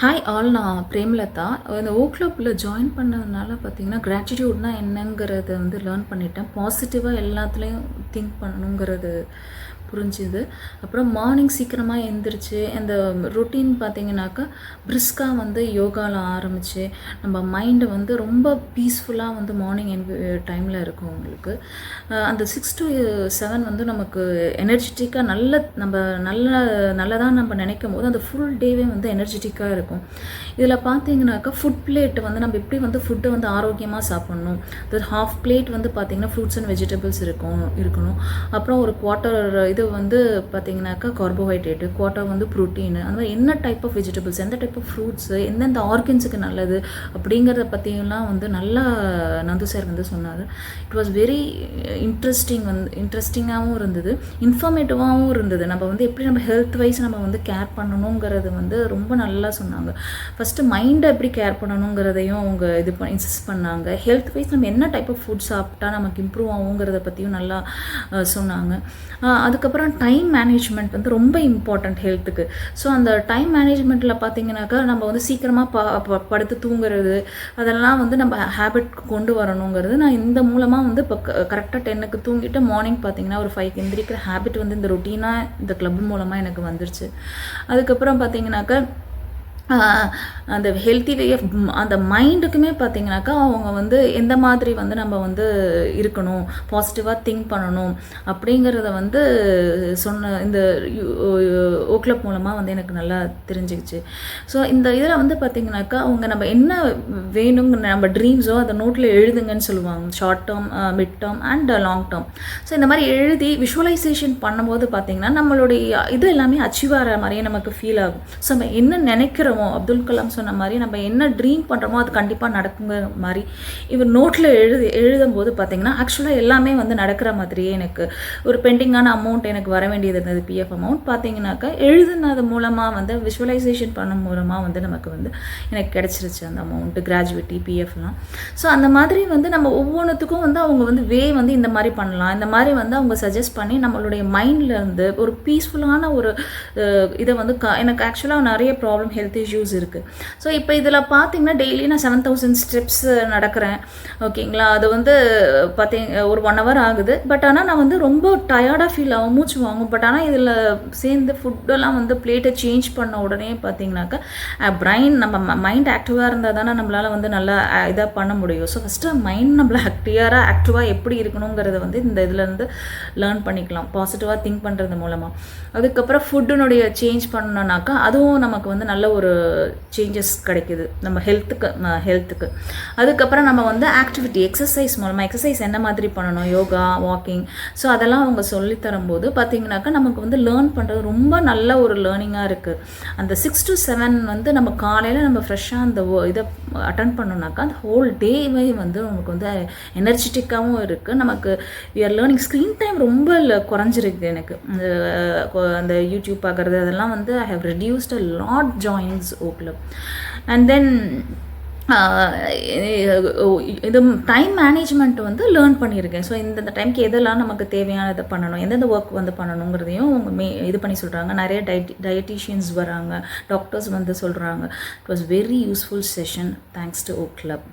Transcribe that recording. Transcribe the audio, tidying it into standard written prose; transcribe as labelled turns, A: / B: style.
A: Hi all, நான் பிரேமலதா. இந்த ஓ கிளப்பில் ஜாயின் பண்ணதுனால பார்த்தீங்கன்னா, கிராட்டிடியூட்னா என்னங்கிறத வந்து லேர்ன் பண்ணிட்டேன். பாசிட்டிவாக எல்லாத்துலேயும் திங்க் பண்ணணுங்கிறது புரிஞ்சுது. அப்புறம் மார்னிங் சீக்கிரமாக எழுந்திரிச்சு அந்த ரொட்டீன் பார்த்தீங்கன்னாக்கா, பிரிஸ்காக வந்து யோகாவில் ஆரம்பித்து நம்ம மைண்டை வந்து ரொம்ப பீஸ்ஃபுல்லாக வந்து மார்னிங் டைமில் இருக்கும் உங்களுக்கு. அந்த 6 to 7 வந்து நமக்கு எனர்ஜெட்டிக்காக நல்லதாக நம்ம நினைக்கும் போது அந்த ஃபுல் டேவே வந்து எனர்ஜெட்டிக்காக இருக்கும். இதில் பார்த்தீங்கன்னாக்கா, ஃபுட் பிளேட் வந்து நம்ம எப்படி வந்து ஃபுட்டை வந்து ஆரோக்கியமாக சாப்பிட்ணும். அது ஹாஃப் பிளேட் வந்து பார்த்திங்கன்னா ஃப்ரூட்ஸ் அண்ட் வெஜிடபிள்ஸ் இருக்கணும். அப்புறம் ஒரு குவார்ட்டர் இது வந்து பார்த்திங்கனாக்கா கார்போஹைட்ரேட்டு, குவார்ட்டர் வந்து ப்ரோட்டீனு, அந்த மாதிரி என்ன டைப் ஆஃப் வெஜிடபிள்ஸ், எந்த டைப் ஆஃப் ஃப்ரூட்ஸு, எந்தெந்த ஆர்கன்ஸுக்கு நல்லது அப்படிங்கிறத பற்றியெல்லாம் வந்து நல்லா நந்து சார் வந்து சொன்னார். இட் வாஸ் வெரி இன்ட்ரெஸ்டிங்காகவும் இருந்தது, இன்ஃபர்மேட்டிவாகவும் இருந்தது. நம்ம வந்து எப்படி நம்ம ஹெல்த் வைஸ் நம்ம வந்து கேர் பண்ணணுங்கிறது வந்து ரொம்ப நல்லா சொன்னாங்க. ஃபஸ்ட்டு மைண்டை எப்படி கேர் பண்ணணுங்கிறதையும் அவங்க இன்சிஸ்ட் பண்ணாங்க. ஹெல்த் வைஸ் நம்ம என்ன டைப் ஆஃப் ஃபுட் சாப்பிட்டா நமக்கு இம்ப்ரூவ் ஆகுங்கிறத பற்றியும் நல்லா சொன்னாங்க. அதுக்கப்புறம் டைம் மேனேஜ்மெண்ட் வந்து ரொம்ப இம்பார்ட்டண்ட் ஹெல்த்துக்கு. ஸோ அந்த டைம் மேனேஜ்மெண்ட்டில் பார்த்தீங்கன்னாக்கா, நம்ம வந்து சீக்கிரமாக படுத்து தூங்குறது அதெல்லாம் வந்து நம்ம ஹேபிட் கொண்டு வரணுங்கிறது நான் இந்த மூலமாக வந்து இப்போ கரெக்டாக 10க்கு தூங்கிட்டு மார்னிங் பார்த்தீங்கன்னா ஒரு 5க்கு எந்திரிக்கிற ஹேபிட் வந்து இந்த ரொட்டீனாக இந்த கிளப் மூலமாக எனக்கு வந்துருச்சு. அதுக்கப்புறம் பார்த்தீங்கன்னாக்கா, அந்த ஹெல்த்தி வே ஆஃப் அந்த மைண்டுக்குமே பார்த்தீங்கன்னாக்கா, அவங்க வந்து எந்த மாதிரி வந்து நம்ம வந்து இருக்கணும், பாசிட்டிவாக திங்க் பண்ணணும் அப்படிங்கிறத வந்து சொன்ன இந்த ஓ கிளப் மூலமாக வந்து எனக்கு நல்லா தெரிஞ்சிக்கிச்சு. ஸோ இந்த இதில் வந்து பார்த்திங்கனாக்கா, அவங்க நம்ம என்ன வேணுங்கிற நம்ம ட்ரீம்ஸோ அதை நோட்டில் எழுதுங்கன்னு சொல்லுவாங்க. Short term, mid term and long term. So இந்த மாதிரி எழுதி விஷுவலைசேஷன் பண்ணும்போது பார்த்திங்கன்னா, நம்மளுடைய இது எல்லாமே அச்சீவ் ஆகிற மாதிரியே நமக்கு ஃபீல் ஆகும். ஸோ நம்ம என்ன நினைக்கிறோம், அப்துல் கலாம் சொன்ன மாதிரி நம்ம என்ன ட்ரீம் பண்ணுறோமோ அது கண்டிப்பாக நடக்குங்கிற மாதிரி இவர் நோட்டில் எழுதும்போது பார்த்தீங்கன்னா, ஆக்சுவலாக எல்லாமே வந்து நடக்கிற மாதிரியே எனக்கு ஒரு பெண்டிங்கான அமௌண்ட் எனக்கு வர வேண்டியது இருந்தது, பிஎஃப் அமௌண்ட் பார்த்தீங்கன்னாக்கா, எழுதுனது மூலமாக வந்து விஷுவலைசேஷன் பண்ண மூலமாக வந்து நமக்கு வந்து எனக்கு கிடச்சிருச்சு அந்த அமௌண்ட்டு, கிராஜுவிட்டி, பிஎஃப்லாம். ஸோ அந்த மாதிரி வந்து நம்ம ஒவ்வொன்றுத்துக்கும் வந்து அவங்க வந்து வந்து இந்த மாதிரி பண்ணலாம், இந்த மாதிரி வந்து அவங்க சஜஸ்ட் பண்ணி நம்மளுடைய மைண்ட்லேருந்து ஒரு பீஸ்ஃபுல்லான ஒரு இதை வந்து எனக்கு ஆக்சுவலாக நிறைய ப்ராப்ளம் ஹெல்த் இஷ்யூஸ் இருக்குது. ஸோ இப்போ இதில் பார்த்தீங்கன்னா டெய்லி நான் 7000 ஸ்டெப்ஸ் நடக்கிறேன், ஓகேங்களா. அது வந்து ஒரு 1 hour ஆகுது. பட் ஆனால் நான் வந்து ரொம்ப டயர்டாக ஃபீல் ஆகும், மூச்சு வாங்கும். பட் ஆனால் இதில் சேர்ந்து ஃபுட்டெல்லாம் வந்து பிளேட்டை சேஞ்ச் பண்ண உடனே பார்த்தீங்கன்னாக்கா, பிரைன் நம்ம மைண்ட் ஆக்டிவாக இருந்தால் தானே நம்மளால் வந்து நல்லா இதாக பண்ண முடியும். ஸோ ஃபஸ்ட்டு மைண்ட் நம்மளை ஆக்டிவாக எப்படி இருக்கணுங்கிறத வந்து இந்த இதுலேருந்து லேர்ன் பண்ணிக்கலாம், பாசிட்டிவாக திங்க் பண்ணுறது மூலமாக. அதுக்கப்புறம் ஃபுட்டுனுடைய சேஞ்ச் பண்ணோன்னாக்கா அதுவும் நமக்கு வந்து நல்ல ஒரு சேஞ்சஸ் கிடைக்குது நம்ம ஹெல்த்துக்கு. அதுக்கப்புறம் நம்ம வந்து ஆக்டிவிட்டி, எக்ஸசைஸ் மூலமாக எக்ஸசைஸ் என்ன மாதிரி பண்ணணும், யோகா, வாக்கிங், ஸோ அதெல்லாம் அவங்க சொல்லித்தரும்போது பார்த்தீங்கன்னாக்கா நமக்கு வந்து லேர்ன் பண்ணுறது ரொம்ப நல்ல ஒரு லேர்னிங்காக இருக்குது. அந்த 6 to 7 வந்து நம்ம காலையில் நம்ம ஃப்ரெஷ்ஷாக அந்த இதை அட்டன் பண்ணோம்னாக்கா அந்த ஹோல் டேவே வந்து நமக்கு வந்து எனர்ஜெட்டிக்காகவும் இருக்குது. நமக்கு we are learning. Screen time ரொம்ப குறைஞ்சிருக்கு எனக்கு. அந்த யூடியூப் பார்க்குறது அதெல்லாம் வந்து I have reduced a lot joins O club. And then இது டைம் மேனேஜ்மெண்ட் வந்து லேர்ன் பண்ணியிருக்கேன். ஸோ இந்த டைமுக்கு எதெல்லாம் நமக்கு தேவையானதை பண்ணணும், எந்தெந்த ஒர்க் வந்து பண்ணணுங்கிறதையும் அவங்க இது பண்ணி சொல்கிறாங்க. நிறைய டயட்டீஷியன்ஸ் வராங்க, டாக்டர்ஸ் வந்து சொல்கிறாங்க. It was very useful session. Thanks to O club.